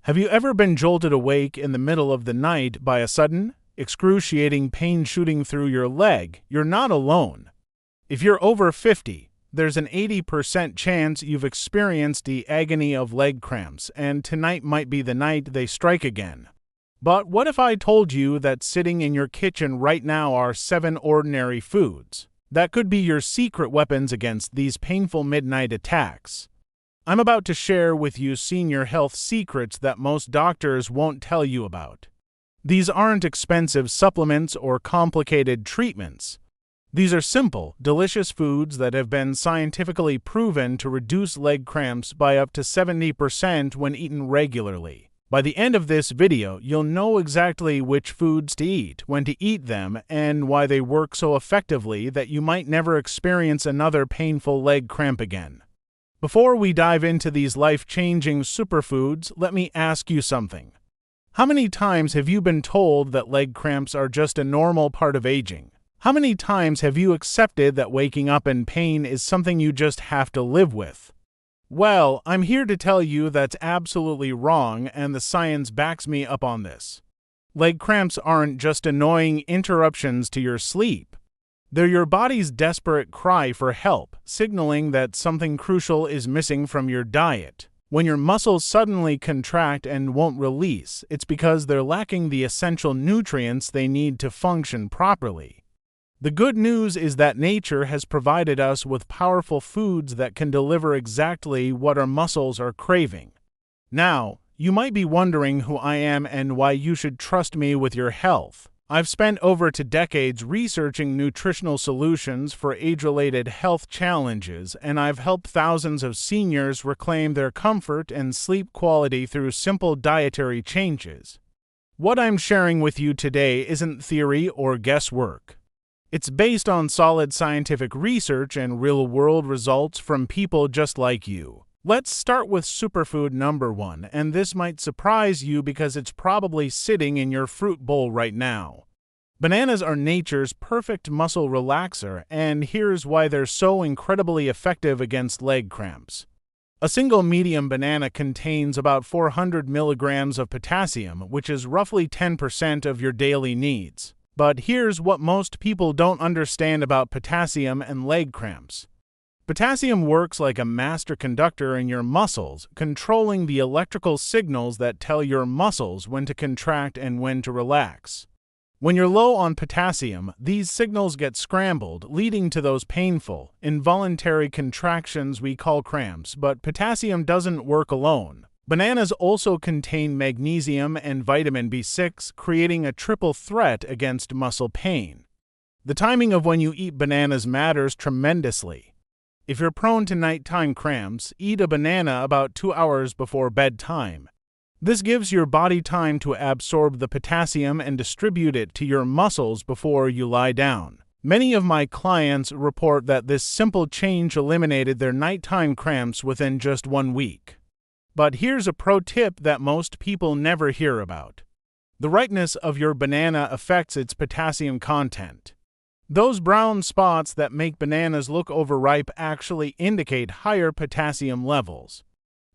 Have you ever been jolted awake in the middle of the night by a sudden, excruciating pain shooting through your leg? You're not alone. If you're over 50, there's an 80% chance you've experienced the agony of leg cramps, and tonight might be the night they strike again. But what if I told you that sitting in your kitchen right now are 7 ordinary foods that could be your secret weapons against these painful midnight attacks? I'm about to share with you senior health secrets that most doctors won't tell you about. These aren't expensive supplements or complicated treatments. These are simple, delicious foods that have been scientifically proven to reduce leg cramps by up to 70% when eaten regularly. By the end of this video, you'll know exactly which foods to eat, when to eat them, and why they work so effectively that you might never experience another painful leg cramp again. Before we dive into these life-changing superfoods, let me ask you something. How many times have you been told that leg cramps are just a normal part of aging? How many times have you accepted that waking up in pain is something you just have to live with? Well, I'm here to tell you that's absolutely wrong, and the science backs me up on this. Leg cramps aren't just annoying interruptions to your sleep. They're your body's desperate cry for help, signaling that something crucial is missing from your diet. When your muscles suddenly contract and won't release, it's because they're lacking the essential nutrients they need to function properly. The good news is that nature has provided us with powerful foods that can deliver exactly what our muscles are craving. Now, you might be wondering who I am and why you should trust me with your health. I've spent over 2 decades researching nutritional solutions for age-related health challenges, and I've helped thousands of seniors reclaim their comfort and sleep quality through simple dietary changes. What I'm sharing with you today isn't theory or guesswork. It's based on solid scientific research and real-world results from people just like you. Let's start with superfood number 1, and this might surprise you because it's probably sitting in your fruit bowl right now. Bananas are nature's perfect muscle relaxer, and here's why they're so incredibly effective against leg cramps. A single medium banana contains about 400 milligrams of potassium, which is roughly 10% of your daily needs. But here's what most people don't understand about potassium and leg cramps. Potassium works like a master conductor in your muscles, controlling the electrical signals that tell your muscles when to contract and when to relax. When you're low on potassium, these signals get scrambled, leading to those painful, involuntary contractions we call cramps, but potassium doesn't work alone. Bananas also contain magnesium and vitamin B6, creating a triple threat against muscle pain. The timing of when you eat bananas matters tremendously. If you're prone to nighttime cramps, eat a banana about 2 hours before bedtime. This gives your body time to absorb the potassium and distribute it to your muscles before you lie down. Many of my clients report that this simple change eliminated their nighttime cramps within just 1 week. But here's a pro tip that most people never hear about. The ripeness of your banana affects its potassium content. Those brown spots that make bananas look overripe actually indicate higher potassium levels.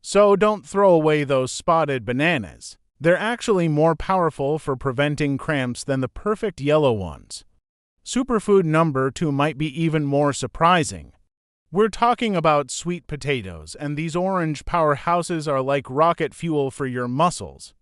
So don't throw away those spotted bananas. They're actually more powerful for preventing cramps than the perfect yellow ones. Superfood number 2 might be even more surprising. We're talking about sweet potatoes, and these orange powerhouses are like rocket fuel for your muscles.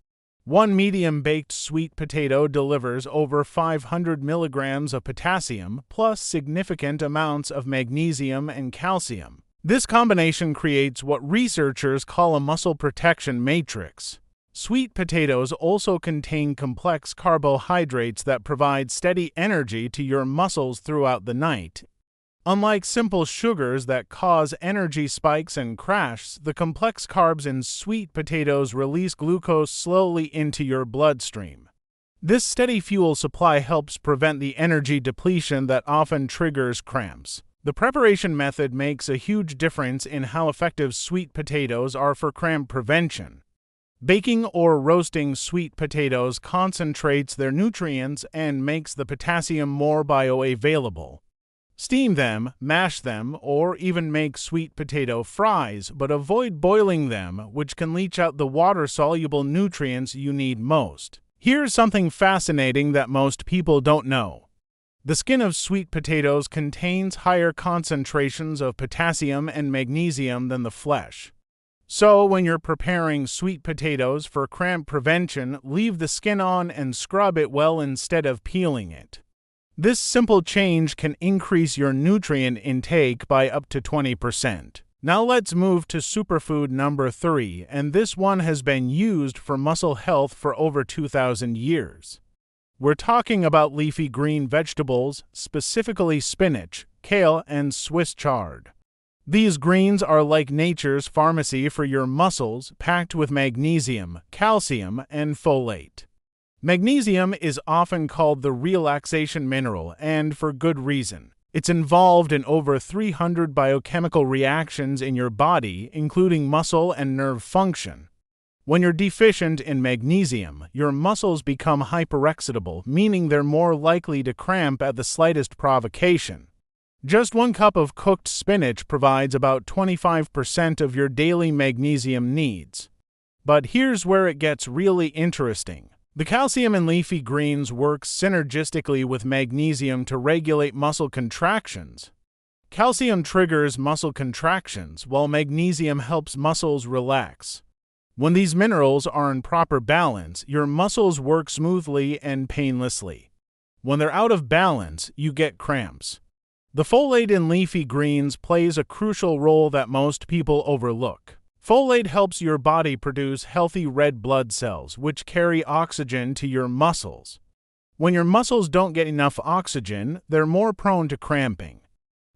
1 medium-baked sweet potato delivers over 500 milligrams of potassium, plus significant amounts of magnesium and calcium. This combination creates what researchers call a muscle protection matrix. Sweet potatoes also contain complex carbohydrates that provide steady energy to your muscles throughout the night. Unlike simple sugars that cause energy spikes and crashes, the complex carbs in sweet potatoes release glucose slowly into your bloodstream. This steady fuel supply helps prevent the energy depletion that often triggers cramps. The preparation method makes a huge difference in how effective sweet potatoes are for cramp prevention. Baking or roasting sweet potatoes concentrates their nutrients and makes the potassium more bioavailable. Steam them, mash them, or even make sweet potato fries, but avoid boiling them, which can leach out the water-soluble nutrients you need most. Here's something fascinating that most people don't know. The skin of sweet potatoes contains higher concentrations of potassium and magnesium than the flesh. So, when you're preparing sweet potatoes for cramp prevention, leave the skin on and scrub it well instead of peeling it. This simple change can increase your nutrient intake by up to 20%. Now let's move to superfood number 3, and this one has been used for muscle health for over 2,000 years. We're talking about leafy green vegetables, specifically spinach, kale, and Swiss chard. These greens are like nature's pharmacy for your muscles, packed with magnesium, calcium, and folate. Magnesium is often called the relaxation mineral, and for good reason. It's involved in over 300 biochemical reactions in your body, including muscle and nerve function. When you're deficient in magnesium, your muscles become hyperexcitable, meaning they're more likely to cramp at the slightest provocation. Just 1 cup of cooked spinach provides about 25% of your daily magnesium needs. But here's where it gets really interesting. The calcium in leafy greens works synergistically with magnesium to regulate muscle contractions. Calcium triggers muscle contractions, while magnesium helps muscles relax. When these minerals are in proper balance, your muscles work smoothly and painlessly. When they're out of balance, you get cramps. The folate in leafy greens plays a crucial role that most people overlook. Folate helps your body produce healthy red blood cells, which carry oxygen to your muscles. When your muscles don't get enough oxygen, they're more prone to cramping.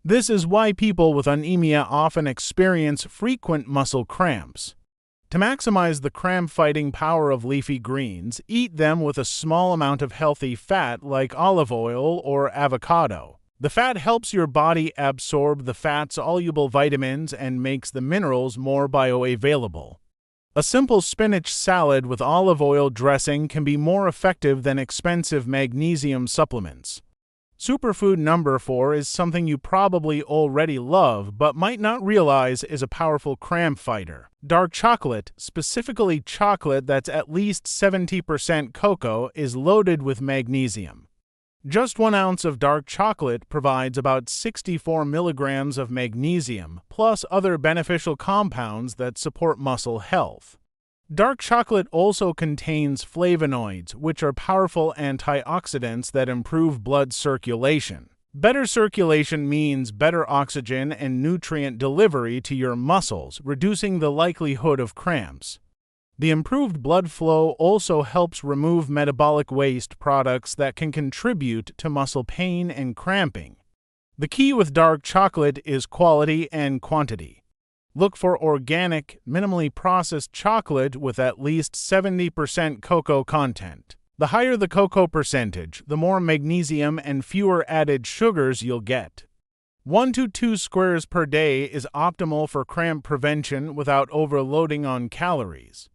This is why people with anemia often experience frequent muscle cramps. To maximize the cramp-fighting power of leafy greens, eat them with a small amount of healthy fat like olive oil or avocado. The fat helps your body absorb the fat-soluble vitamins and makes the minerals more bioavailable. A simple spinach salad with olive oil dressing can be more effective than expensive magnesium supplements. Superfood number 4 is something you probably already love but might not realize is a powerful cramp fighter. Dark chocolate, specifically chocolate that's at least 70% cocoa, is loaded with magnesium. Just 1 ounce of dark chocolate provides about 64 milligrams of magnesium, plus other beneficial compounds that support muscle health. Dark chocolate also contains flavonoids, which are powerful antioxidants that improve blood circulation. Better circulation means better oxygen and nutrient delivery to your muscles, reducing the likelihood of cramps. The improved blood flow also helps remove metabolic waste products that can contribute to muscle pain and cramping. The key with dark chocolate is quality and quantity. Look for organic, minimally processed chocolate with at least 70% cocoa content. The higher the cocoa percentage, the more magnesium and fewer added sugars you'll get. 1 to 2 squares per day is optimal for cramp prevention without overloading on calories.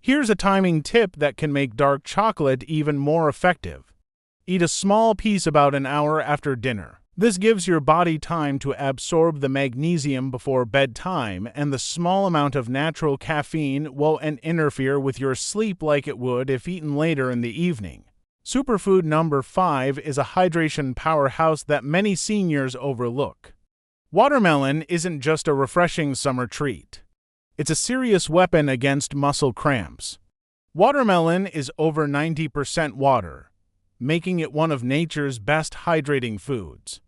Here's a timing tip that can make dark chocolate even more effective. Eat a small piece about an hour after dinner. This gives your body time to absorb the magnesium before bedtime, and the small amount of natural caffeine won't interfere with your sleep like it would if eaten later in the evening. Superfood number 5 is a hydration powerhouse that many seniors overlook. Watermelon isn't just a refreshing summer treat. It's a serious weapon against muscle cramps. Watermelon is over 90% water, making it one of nature's best hydrating foods.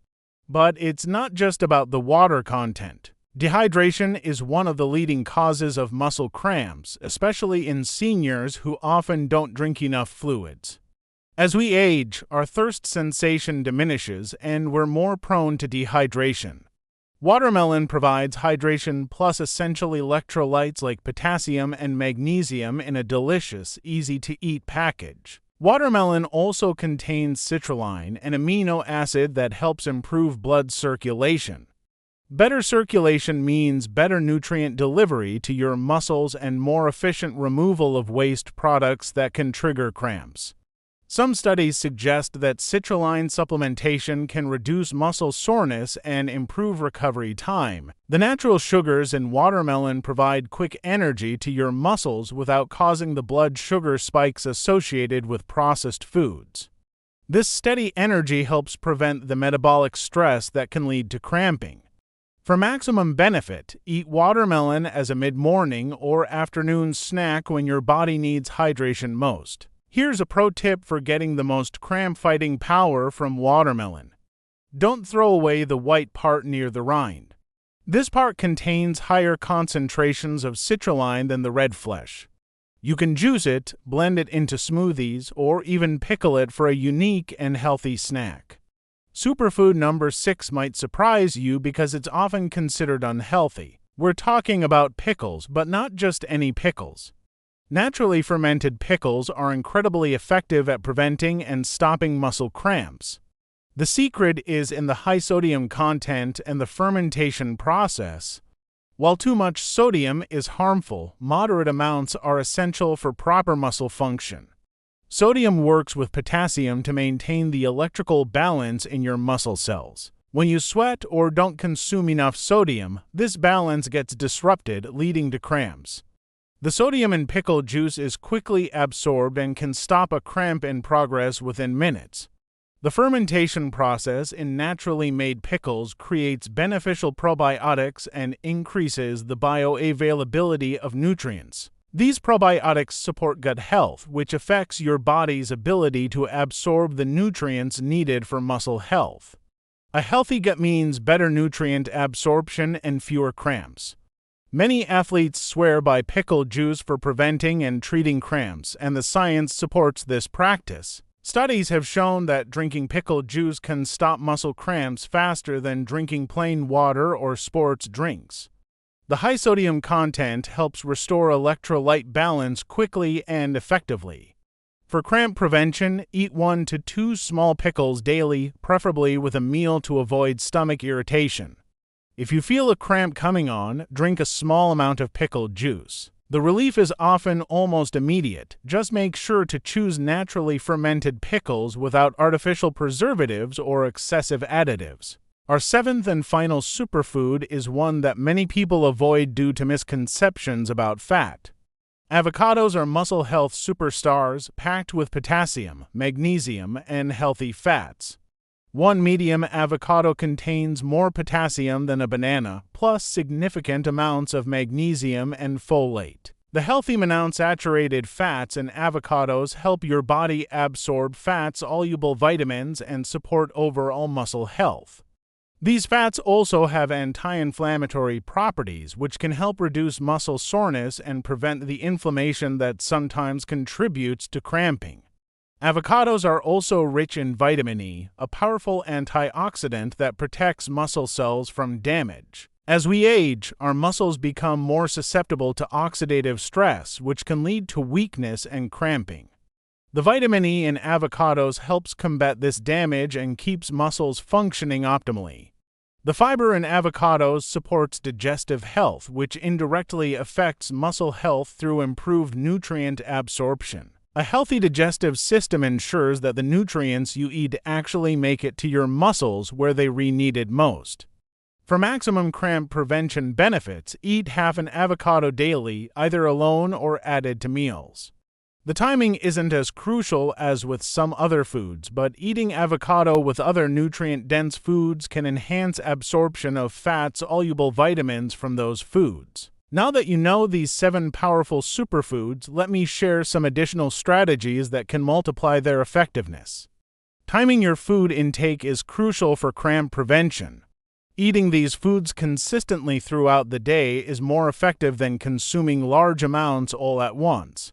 But it's not just about the water content. Dehydration is one of the leading causes of muscle cramps, especially in seniors who often don't drink enough fluids. As we age, our thirst sensation diminishes and we're more prone to dehydration. Watermelon provides hydration plus essential electrolytes like potassium and magnesium in a delicious, easy-to-eat package. Watermelon also contains citrulline, an amino acid that helps improve blood circulation. Better circulation means better nutrient delivery to your muscles and more efficient removal of waste products that can trigger cramps. Some studies suggest that citrulline supplementation can reduce muscle soreness and improve recovery time. The natural sugars in watermelon provide quick energy to your muscles without causing the blood sugar spikes associated with processed foods. This steady energy helps prevent the metabolic stress that can lead to cramping. For maximum benefit, eat watermelon as a mid-morning or afternoon snack when your body needs hydration most. Here's a pro tip for getting the most cramp-fighting power from watermelon. Don't throw away the white part near the rind. This part contains higher concentrations of citrulline than the red flesh. You can juice it, blend it into smoothies, or even pickle it for a unique and healthy snack. Superfood number 6 might surprise you because it's often considered unhealthy. We're talking about pickles, but not just any pickles. Naturally fermented pickles are incredibly effective at preventing and stopping muscle cramps. The secret is in the high sodium content and the fermentation process. While too much sodium is harmful, moderate amounts are essential for proper muscle function. Sodium works with potassium to maintain the electrical balance in your muscle cells. When you sweat or don't consume enough sodium, this balance gets disrupted, leading to cramps. The sodium in pickle juice is quickly absorbed and can stop a cramp in progress within minutes. The fermentation process in naturally made pickles creates beneficial probiotics and increases the bioavailability of nutrients. These probiotics support gut health, which affects your body's ability to absorb the nutrients needed for muscle health. A healthy gut means better nutrient absorption and fewer cramps. Many athletes swear by pickle juice for preventing and treating cramps, and the science supports this practice. Studies have shown that drinking pickle juice can stop muscle cramps faster than drinking plain water or sports drinks. The high sodium content helps restore electrolyte balance quickly and effectively. For cramp prevention, eat 1 to 2 small pickles daily, preferably with a meal to avoid stomach irritation. If you feel a cramp coming on, drink a small amount of pickle juice. The relief is often almost immediate. Just make sure to choose naturally fermented pickles without artificial preservatives or excessive additives. Our 7th and final superfood is one that many people avoid due to misconceptions about fat. Avocados are muscle health superstars packed with potassium, magnesium, and healthy fats. One medium avocado contains more potassium than a banana, plus significant amounts of magnesium and folate. The healthy monounsaturated fats in avocados help your body absorb fat-soluble vitamins and support overall muscle health. These fats also have anti-inflammatory properties, which can help reduce muscle soreness and prevent the inflammation that sometimes contributes to cramping. Avocados are also rich in vitamin E, a powerful antioxidant that protects muscle cells from damage. As we age, our muscles become more susceptible to oxidative stress, which can lead to weakness and cramping. The vitamin E in avocados helps combat this damage and keeps muscles functioning optimally. The fiber in avocados supports digestive health, which indirectly affects muscle health through improved nutrient absorption. A healthy digestive system ensures that the nutrients you eat actually make it to your muscles where they are needed most. For maximum cramp prevention benefits, eat half an avocado daily, either alone or added to meals. The timing isn't as crucial as with some other foods, but eating avocado with other nutrient-dense foods can enhance absorption of fat-soluble vitamins from those foods. Now that you know these 7 powerful superfoods, let me share some additional strategies that can multiply their effectiveness. Timing your food intake is crucial for cramp prevention. Eating these foods consistently throughout the day is more effective than consuming large amounts all at once.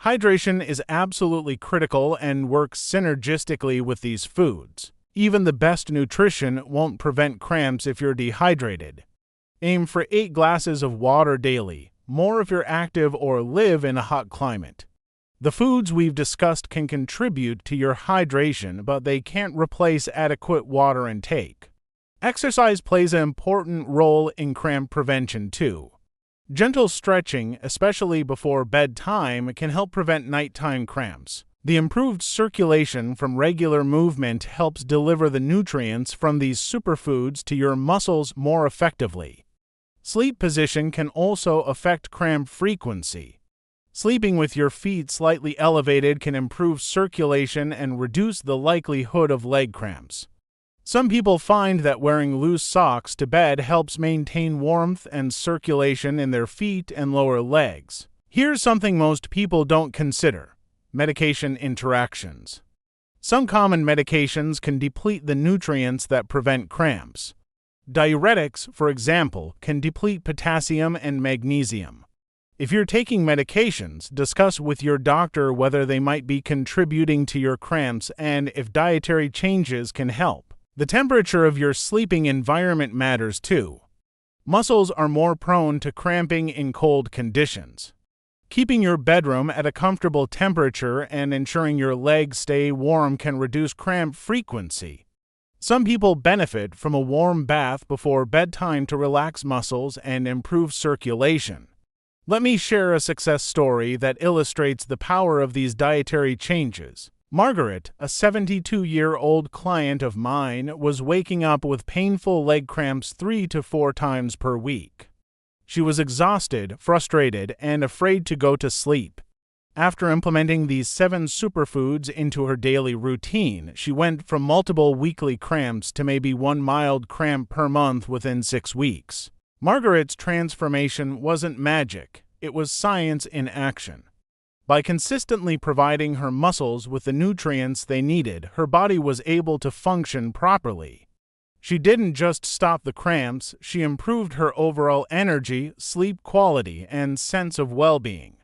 Hydration is absolutely critical and works synergistically with these foods. Even the best nutrition won't prevent cramps if you're dehydrated. Aim for 8 glasses of water daily, more if you're active or live in a hot climate. The foods we've discussed can contribute to your hydration, but they can't replace adequate water intake. Exercise plays an important role in cramp prevention too. Gentle stretching, especially before bedtime, can help prevent nighttime cramps. The improved circulation from regular movement helps deliver the nutrients from these superfoods to your muscles more effectively. Sleep position can also affect cramp frequency. Sleeping with your feet slightly elevated can improve circulation and reduce the likelihood of leg cramps. Some people find that wearing loose socks to bed helps maintain warmth and circulation in their feet and lower legs. Here's something most people don't consider: medication interactions. Some common medications can deplete the nutrients that prevent cramps. Diuretics, for example, can deplete potassium and magnesium. If you're taking medications, discuss with your doctor whether they might be contributing to your cramps and if dietary changes can help. The temperature of your sleeping environment matters too. Muscles are more prone to cramping in cold conditions. Keeping your bedroom at a comfortable temperature and ensuring your legs stay warm can reduce cramp frequency. Some people benefit from a warm bath before bedtime to relax muscles and improve circulation. Let me share a success story that illustrates the power of these dietary changes. Margaret, a 72-year-old client of mine, was waking up with painful leg cramps 3 to 4 times per week. She was exhausted, frustrated, and afraid to go to sleep. After implementing these 7 superfoods into her daily routine, she went from multiple weekly cramps to maybe 1 mild cramp per month within 6 weeks. Margaret's transformation wasn't magic, it was science in action. By consistently providing her muscles with the nutrients they needed, her body was able to function properly. She didn't just stop the cramps, she improved her overall energy, sleep quality, and sense of well-being.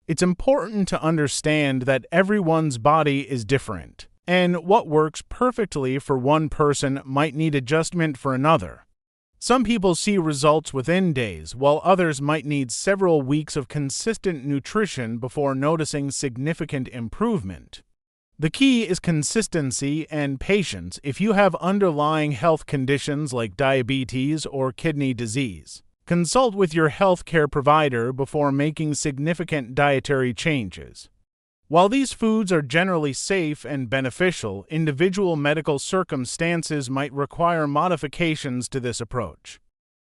It's important to understand that everyone's body is different, and what works perfectly for one person might need adjustment for another. Some people see results within days, while others might need several weeks of consistent nutrition before noticing significant improvement. The key is consistency and patience if you have underlying health conditions like diabetes or kidney disease. Consult with your healthcare provider before making significant dietary changes. While these foods are generally safe and beneficial, individual medical circumstances might require modifications to this approach.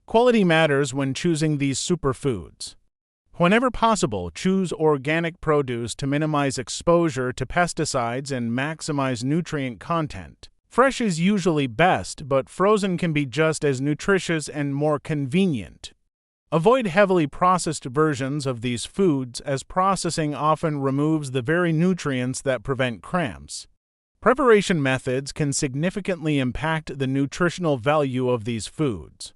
Quality matters when choosing these superfoods. Whenever possible, choose organic produce to minimize exposure to pesticides and maximize nutrient content. Fresh is usually best, but frozen can be just as nutritious and more convenient. Avoid heavily processed versions of these foods, as processing often removes the very nutrients that prevent cramps. Preparation methods can significantly impact the nutritional value of these foods.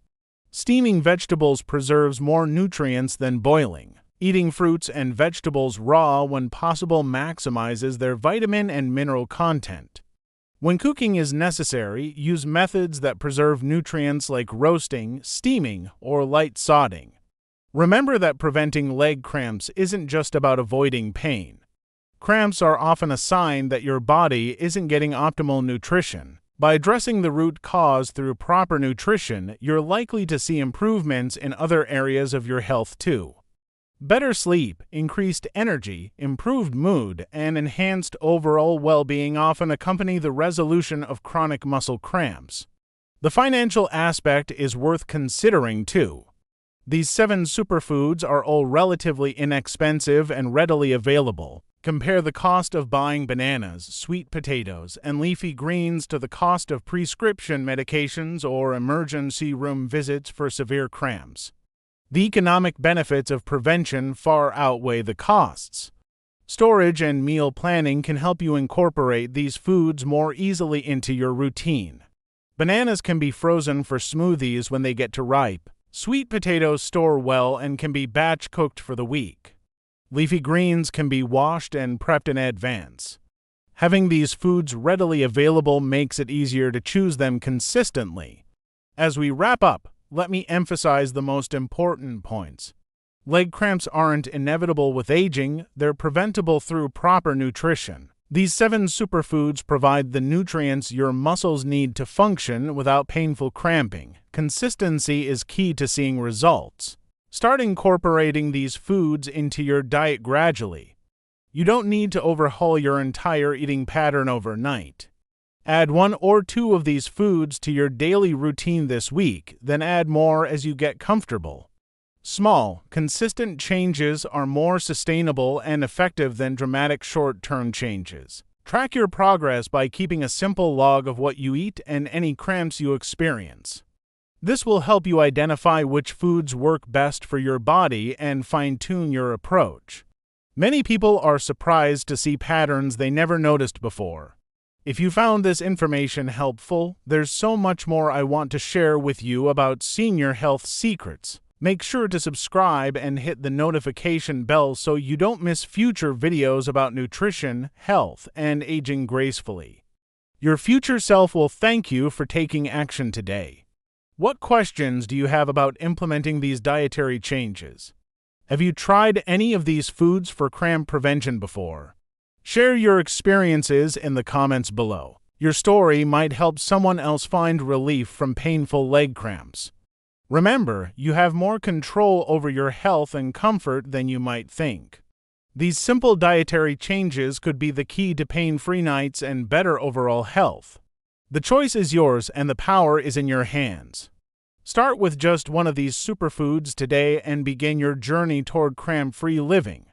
Steaming vegetables preserves more nutrients than boiling. Eating fruits and vegetables raw when possible maximizes their vitamin and mineral content. When cooking is necessary, use methods that preserve nutrients like roasting, steaming, or light sautéing. Remember that preventing leg cramps isn't just about avoiding pain. Cramps are often a sign that your body isn't getting optimal nutrition. By addressing the root cause through proper nutrition, you're likely to see improvements in other areas of your health too. Better sleep, increased energy, improved mood, and enhanced overall well-being often accompany the resolution of chronic muscle cramps. The financial aspect is worth considering too. These 7 superfoods are all relatively inexpensive and readily available. Compare the cost of buying bananas, sweet potatoes, and leafy greens to the cost of prescription medications or emergency room visits for severe cramps. The economic benefits of prevention far outweigh the costs. Storage and meal planning can help you incorporate these foods more easily into your routine. Bananas can be frozen for smoothies when they get too ripe. Sweet potatoes store well and can be batch cooked for the week. Leafy greens can be washed and prepped in advance. Having these foods readily available makes it easier to choose them consistently. As we wrap up, let me emphasize the most important points. Leg cramps aren't inevitable with aging, they're preventable through proper nutrition. These 7 superfoods provide the nutrients your muscles need to function without painful cramping. Consistency is key to seeing results. Start incorporating these foods into your diet gradually. You don't need to overhaul your entire eating pattern overnight. Add 1 or 2 of these foods to your daily routine this week, then add more as you get comfortable. Small, consistent changes are more sustainable and effective than dramatic short-term changes. Track your progress by keeping a simple log of what you eat and any cramps you experience. This will help you identify which foods work best for your body and fine-tune your approach. Many people are surprised to see patterns they never noticed before. If you found this information helpful, there's so much more I want to share with you about senior health secrets. Make sure to subscribe and hit the notification bell so you don't miss future videos about nutrition, health, and aging gracefully. Your future self will thank you for taking action today. What questions do you have about implementing these dietary changes? Have you tried any of these foods for cramp prevention before? Share your experiences in the comments below. Your story might help someone else find relief from painful leg cramps. Remember, you have more control over your health and comfort than you might think. These simple dietary changes could be the key to pain-free nights and better overall health. The choice is yours and the power is in your hands. Start with just one of these superfoods today and begin your journey toward cramp-free living.